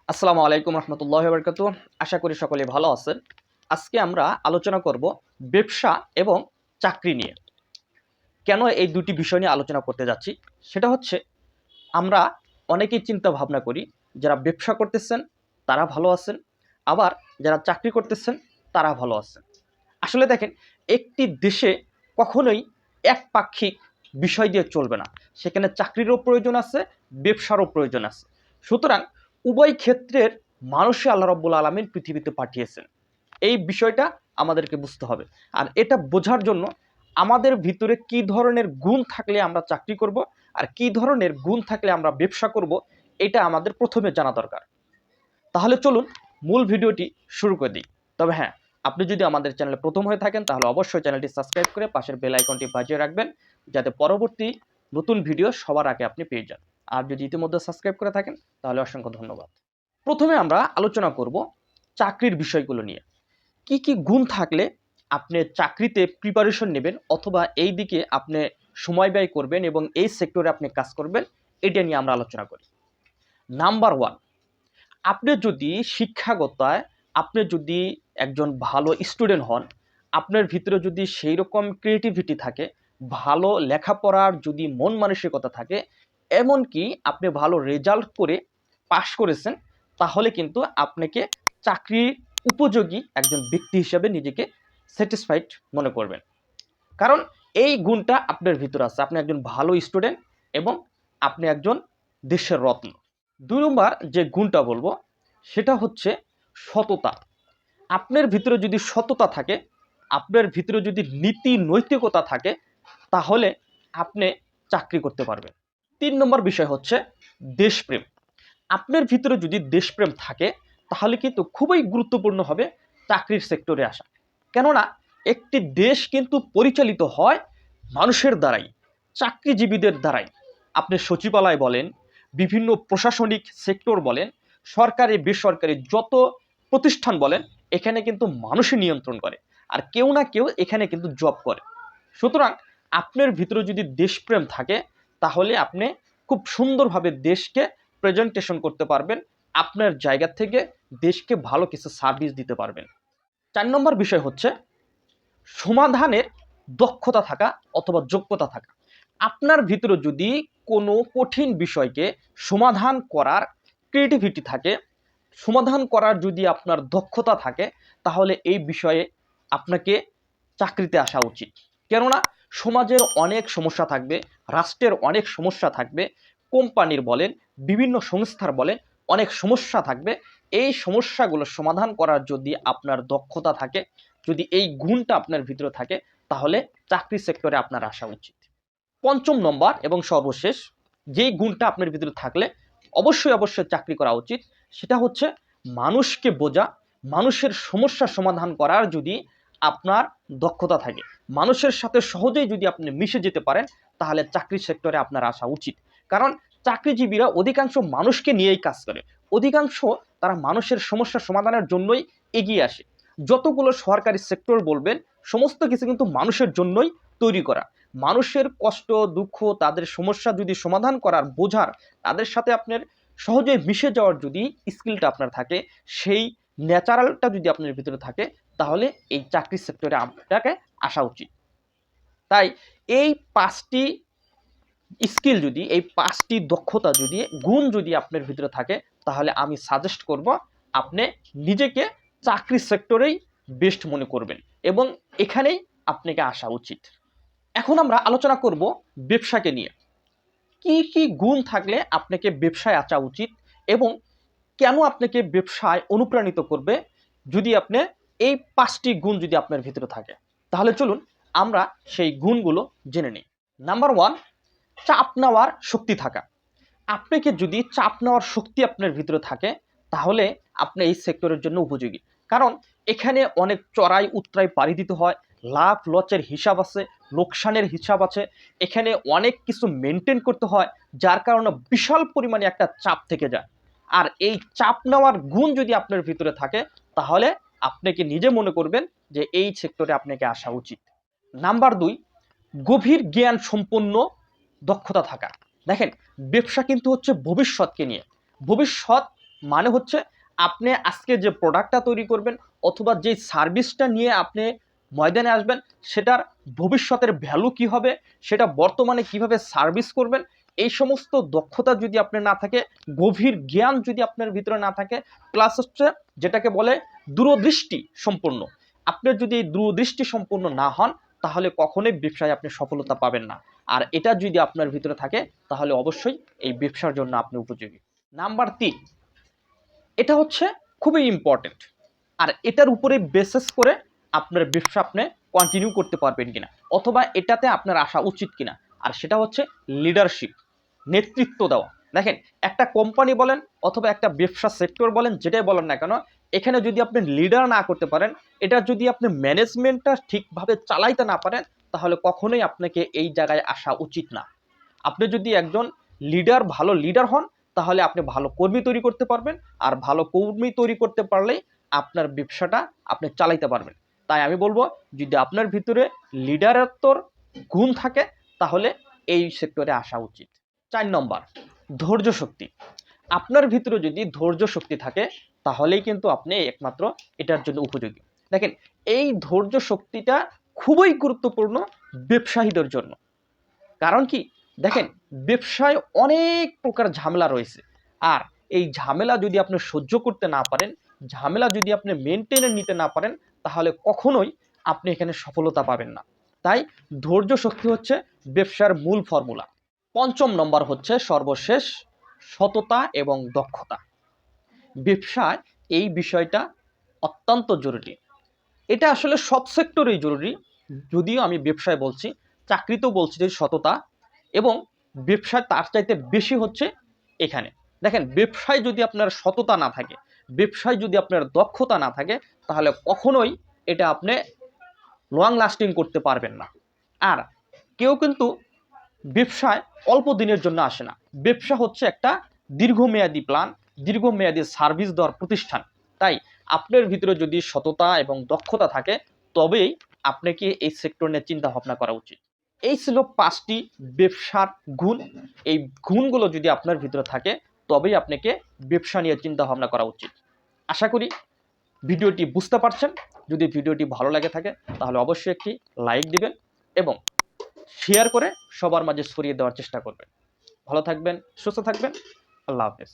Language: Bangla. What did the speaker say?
আসসালামু আলাইকুম রহমতুল্লাহি ওয়া বারাকাতুহু। আশা করি সকলে ভালো আছেন। আজকে আমরা আলোচনা করব ব্যবসা এবং চাকরি নিয়ে। কেন এই দুটি বিষয় নিয়ে আলোচনা করতে যাচ্ছি সেটা হচ্ছে আমরা অনেকেই চিন্তা ভাবনা করি যারা ব্যবসা করতেছেন তারা ভালো আছেন, আবার যারা চাকরি করতেছেন তারা ভালো আছেন। আসলে দেখেন, একটি দেশে কখনোই একপাক্ষিক বিষয় দিয়ে চলবে না। সেখানে চাকরিরও প্রয়োজন আছে, ব্যবসারও প্রয়োজন আছে। সুতরাং উভয় ক্ষেত্রের মানুষই আল্লাহ রাব্বুল আলামিন পৃথিবীতে পাঠিয়েছেন। এই বিষয়টা আমাদেরকে বুঝতে হবে। আর এটা বোঝার জন্য আমাদের ভিতরে কি ধরনের গুণ থাকলে আমরা চাকরি করব আর কি ধরনের গুণ থাকলে আমরা ব্যবসা করব, এটা আমাদের প্রথমে জানা দরকার। তাহলে চলুন মূল ভিডিওটি শুরু করে দিই। তবে হ্যাঁ, আপনি যদি আমাদের চ্যানেলে প্রথম হয়ে থাকেন তাহলে অবশ্যই চ্যানেলটি সাবস্ক্রাইব করে পাশের বেল আইকনটি বাজিয়ে রাখবেন, যাতে পরবর্তী নতুন ভিডিও সবার আগে আপনি পেয়ে যান। আর যদি ইতিমধ্যে সাবস্ক্রাইব করে থাকেন তাহলে অসংখ্য ধন্যবাদ। প্রথমে আমরা আলোচনা করব চাকরির বিষয়গুলো নিয়ে। কি কি গুণ থাকলে আপনি চাকরিতে প্রিপারেশন নেবেন অথবা এই দিকে আপনি সময় ব্যয় করবেন এবং এই সেক্টরে আপনি কাজ করবেন, এটা নিয়ে আমরা আলোচনা করি। নাম্বার ওয়ান, আপনি যদি শিক্ষাগতায় আপনি যদি একজন ভালো স্টুডেন্ট হন, আপনার ভিতরে যদি সেই রকম ক্রিয়েটিভিটি থাকে, ভালো লেখাপড়ার যদি মন মানসিকতা থাকে, এমনকি আপনি ভালো রেজাল্ট করে পাশ করেছেন, তাহলে কিন্তু আপনাকে চাকরির উপযোগী একজন ব্যক্তি হিসেবে নিজেকে স্যাটিসফাইড মনে করবেন। কারণ এই গুণটা আপনার ভিতরে আছে, আপনি একজন ভালো স্টুডেন্ট এবং আপনি একজন দেশের রত্ন। ২ নম্বর যে গুণটা বলবো সেটা হচ্ছে সততা। আপনার ভিতরে যদি সততা থাকে, আপনার ভিতরে যদি নীতি নৈতিকতা থাকে, তাহলে আপনি চাকরি করতে পারবেন। ৩ নম্বর বিষয় হচ্ছে দেশপ্রেম। আপনার ভিতরে যদি দেশপ্রেম থাকে তাহলে কিন্তু খুবই গুরুত্বপূর্ণ হবে চাকরির সেক্টরে আসা। কেননা একটি দেশ কিন্তু পরিচালিত হয় মানুষের দ্বারাই, চাকরিজীবীদের দ্বারাই। আপনি সচিবালয় বলেন, বিভিন্ন প্রশাসনিক সেক্টর বলেন, সরকারি বেসরকারি যত প্রতিষ্ঠান বলেন, এখানে কিন্তু মানুষই নিয়ন্ত্রণ করে। আর কেউ না কেউ এখানে কিন্তু জব করে। সুতরাং আপনার ভিতরে যদি দেশপ্রেম থাকে তাহলে আপনি খুব সুন্দরভাবে দেশকে প্রেজেন্টেশন করতে পারবেন, আপনার জায়গা থেকে দেশকে ভালো কিছু সার্ভিস দিতে পারবেন। ৪ নম্বর বিষয় হচ্ছে সমাধানের দক্ষতা থাকা অথবা যোগ্যতা থাকা। আপনার ভিতরে যদি কোনো কঠিন বিষয়কে সমাধান করার ক্রিয়েটিভিটি থাকে, সমাধান করার যদি আপনার দক্ষতা থাকে, তাহলে এই বিষয়ে আপনাকে চাকরিতে আসা উচিত। কেননা সমাজের অনেক সমস্যা থাকবে, রাষ্ট্রের অনেক সমস্যা থাকবে, কোম্পানির বলেন, বিভিন্ন সংস্থার বলেন, অনেক সমস্যা থাকবে। এই সমস্যাগুলো সমাধান করার যদি আপনার দক্ষতা থাকে, যদি এই গুণটা আপনার ভিতরে থাকে, তাহলে চাকরি সেক্টরে আপনার আসা উচিত। ৫ম নম্বর এবং সর্বশেষ যেই গুণটা আপনার ভিতরে থাকলে অবশ্যই চাকরি করা উচিত, সেটা হচ্ছে মানুষকে বোঝা, মানুষের সমস্যা সমাধান করার যদি আপনার দক্ষতা থাকে, মানুষের সাথে সহজেই যদি আপনি মিশে যেতে পারেন, তাহলে চাকরি সেক্টরে আপনার আসা উচিত। কারণ চাকরিজীবীরা অধিকাংশ মানুষকে নিয়েই কাজ করে, অধিকাংশ তারা মানুষের সমস্যা সমাধানের জন্যই এগিয়ে আসে। যতগুলো সরকারি সেক্টর বলবেন, সমস্ত কিছু কিন্তু মানুষের জন্যই তৈরি করা। মানুষের কষ্ট দুঃখ, তাদের সমস্যা যদি সমাধান করার, বোঝার, তাদের সাথে আপনার সহজে মিশে যাওয়ার যদি স্কিলটা আপনার থাকে, সেই ন্যাচারালটা যদি আপনার ভিতরে থাকে, তাহলে এই চাকরি সেক্টরে আপনাকে আসা উচিত। তাই এই ৫টি স্কিল যদি, এই ৫টি দক্ষতা যদি, গুণ যদি আপনার ভিতরে থাকে, তাহলে আমি সাজেস্ট করব আপনি নিজেকে চাকরি সেক্টরেই বেস্ট মনে করবেন এবং এখানেই আপনাকে আসা উচিত। এখন আমরা আলোচনা করব ব্যবসাকে নিয়ে। কি কি গুণ থাকলে আপনাকে ব্যবসায় আসা উচিত এবং কেন আপনাকে ব্যবসায় অনুপ্রাণিত করবে যদি আপনি এই ৫টি গুণ যদি আপনার ভিতরে থাকে। তাহলে চলুন আমরা সেই গুণগুলো জেনে নিই। নাম্বার ১, চাপ নেওয়ার শক্তি থাকা। আপনাকে যদি চাপ নেওয়ার শক্তি আপনার ভিতরে থাকে, তাহলে আপনি এই সেক্টরের জন্য উপযোগী। কারণ এখানে অনেক চড়াই উতরাই পাড়ি দিতে হয়, লাভ লসের হিসাব আছে, লোকসানের হিসাব আছে, এখানে অনেক কিছু মেনটেন করতে হয়, যার কারণে বিশাল পরিমাণে একটা চাপ থেকে যায়। আর এই চাপ নেওয়ার গুণ যদি আপনার ভিতরে থাকে, তাহলে আপনাকে নিজে মনে করবেন যে এই সেক্টরে আপনাকে আসা উচিত। নাম্বার ২, গভীর জ্ঞান সম্পন্ন দক্ষতা থাকা। দেখেন, ব্যবসা কিন্তু হচ্ছে ভবিষ্যৎকে নিয়ে। ভবিষ্যৎ মানে হচ্ছে আপনি আজকে যে প্রোডাক্টটা তৈরি করবেন অথবা যে সার্ভিসটা নিয়ে আপনি ময়দানে আসবেন, সেটার ভবিষ্যতের ভ্যালু কি হবে, সেটা বর্তমানে কিভাবে সার্ভিস করবেন, এই সমস্ত দক্ষতা যদি আপনার না থাকে, গভীর জ্ঞান যদি আপনার ভিতরে না থাকে, প্লাস হচ্ছে যেটাকে বলে দূরদৃষ্টি সম্পূর্ণ, আপনার যদি এই দূরদৃষ্টি সম্পূর্ণ না হন, তাহলে কখনোই ব্যবসায় আপনি সফলতা পাবেন না। আর এটা যদি আপনার ভিতরে থাকে, তাহলে অবশ্যই এই ব্যবসার জন্য আপনি উপযোগী। নাম্বার 3, এটা হচ্ছে খুবই ইম্পর্টেন্ট, আর এটার উপরে বেসিস করে আপনার ব্যবসা আপনি কন্টিনিউ করতে পারবেন কিনা, অথবা এটাতে আপনার আসা উচিত কিনা, আর সেটা হচ্ছে লিডারশিপ, নেতৃত্ব দেওয়া। দেখেন, একটা কোম্পানি বলেন অথবা একটা ব্যবসা সেক্টর বলেন, যেটাই বলেন না কেন, এখানে যদি আপনি লিডার না করতে পারেন, এটা যদি আপনি ম্যানেজমেন্টটা ঠিকভাবে চালাইতে না পারেন, তাহলে কখনোই আপনাকে এই জায়গায় আসা উচিত না। আপনি যদি একজন লিডার, ভালো লিডার হন, তাহলে আপনি ভালো কর্মী তৈরি করতে পারবেন, আর ভালো কর্মী তৈরি করতে পারলেই আপনার ব্যবসাটা আপনি চালাইতে পারবেন। তাই আমি বলবো, যদি আপনার ভিতরে লিডারত্বর গুণ থাকে, তাহলে এই সেক্টরে আসা উচিত। 4 নম্বর, ধৈর্য শক্তি। আপনার ভিতরে যদি ধৈর্য শক্তি থাকে, তাহলেই কিন্তু আপনি একমাত্র এটার জন্য উপযোগী। দেখেন, এই ধৈর্য শক্তিটা খুবই গুরুত্বপূর্ণ ব্যবসায়ীদের জন্য। কারণ কি, দেখেন, ব্যবসায় অনেক প্রকার ঝামেলা রয়েছে, আর এই ঝামেলা যদি আপনি সহ্য করতে না পারেন, ঝামেলা যদি আপনি মেনটেনে নিতে না পারেন, তাহলে কখনোই আপনি এখানে সফলতা পাবেন না। তাই ধৈর্য শক্তি হচ্ছে ব্যবসার মূল ফর্মুলা। 5ম নম্বর হচ্ছে সর্বশেষ, সততা এবং দক্ষতা। ব্যবসায় এই বিষয়টা অত্যন্ত জরুরি। এটা আসলে সব সেক্টরেই জরুরি, যদিও আমি ব্যবসায় বলছি, চাকরিতেও বলছি যে সততা, এবং ব্যবসায় তার চাইতে বেশি হচ্ছে এখানে। দেখেন, ব্যবসায় যদি আপনার সততা না থাকে, ব্যবসায় যদি আপনার দক্ষতা না থাকে, তাহলে কখনোই এটা আপনি লং লাস্টিং করতে পারবেন না। আর কেউ কিন্তু ব্যবসায় অল্প দিনের জন্য আসে না। ব্যবসা হচ্ছে একটা দীর্ঘমেয়াদী প্ল্যান, দীর্ঘমেয়াদী সার্ভিস দেওয়ার প্রতিষ্ঠান। তাই আপনার ভিতরে যদি সততা এবং দক্ষতা থাকে, তবেই আপনাকে এই সেক্টর নিয়ে চিন্তা ভাবনা করা উচিত। এই ছিল 5টি ব্যবসার গুণ। এই গুণগুলো যদি আপনার ভিতরে থাকে, তবেই আপনাকে ব্যবসা নিয়ে চিন্তা ভাবনা করা উচিত। আশা করি ভিডিওটি বুঝতে পারছেন। যদি ভিডিওটি ভালো লাগে থাকে, তাহলে অবশ্যই একটি লাইক দিবেন এবং শেয়ার করে সবার মাঝে ছড়িয়ে দেওয়ার চেষ্টা করবেন। ভালো থাকবেন, সুস্থ থাকবেন। আল্লাহ হাফেজ।